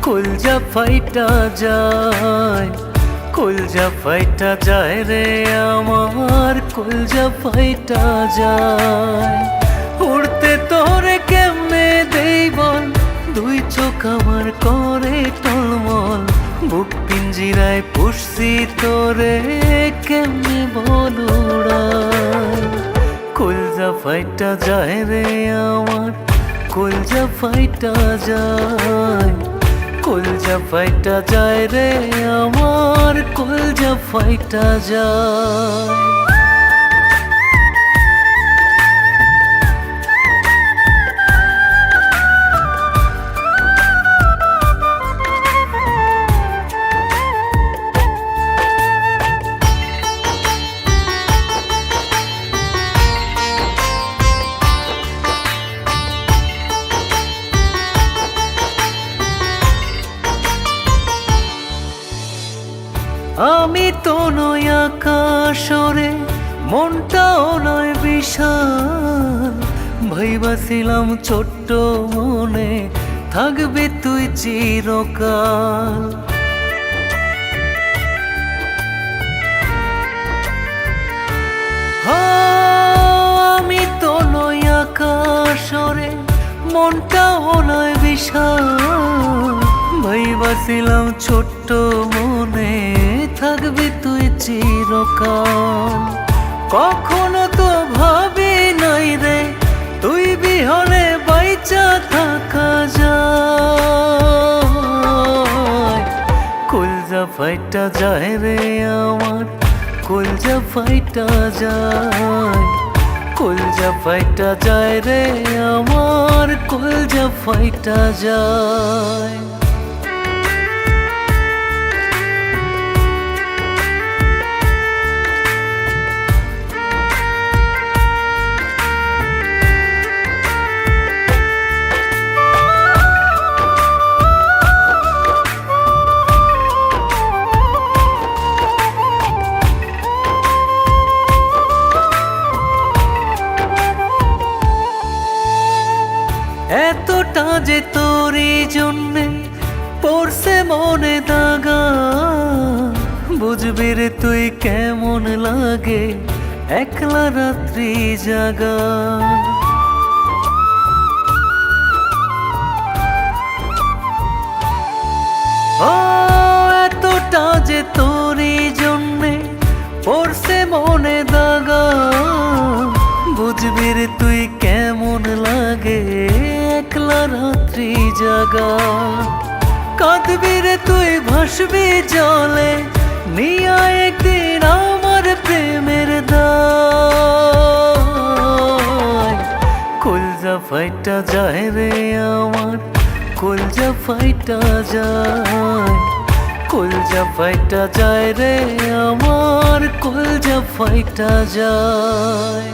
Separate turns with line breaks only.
কলজা ফাইটা যায়, কলজা ফাইটা যায় রে আমার, কলজা ফাইটা যায়। উড়তে তোরে কেমনে দেই বল, দুই চোখ আমার করে টলমল। বুক পিঞ্জিরায় পুষছি তোরে, কেমনে বল উড়াই। কলজা ফাইটা যায় রে আমার, কলজা ফাইটা যায়, কলজা ফাইটা যায় রে আমার, কলজা ফাইটা যায়। আমি তো নয় আকাশরে, মনটাও নয় বিশাল। ভাইবাছিলাম ছোট্ট মনে থাকবে তুই চিরকাল। আমি তো নয় আকাশরে, মনটাও নয় বিশাল। ভাইবাছিলাম ছোট্ট মনে থাকবি তুই চিরকাল। কখনো তো ভাবি নাই রে তুই বিহনে বাইচা থাকা যায়। কলজা ফাইটা যায় রে আমার, কলজা ফাইটা যায়, কলজা ফাইটা যায় রে আমার, কলজা ফাইটা যায়। এতটা যে তোরই জন্যে পড়ছে মনে দাগা, বুঝবি রে তুই কেমন লাগে একলা রাত্রি জাগা। ও এতটা যে তোরই জন্যে পড়ছে মনে দাগা, বুঝবি রে তুই কেমন লাগে একলা রাত্রি জাগা। কাঁদবি রে তুই ভাসবি জলে, নিয়া একদিন আমার প্রেমের দায়। কলজা ফাইটা যায় রে আমার, কলজা ফাইটা যায়, কলজা ফাইটা যায় রে আমার, কলজা ফাইটা যায়।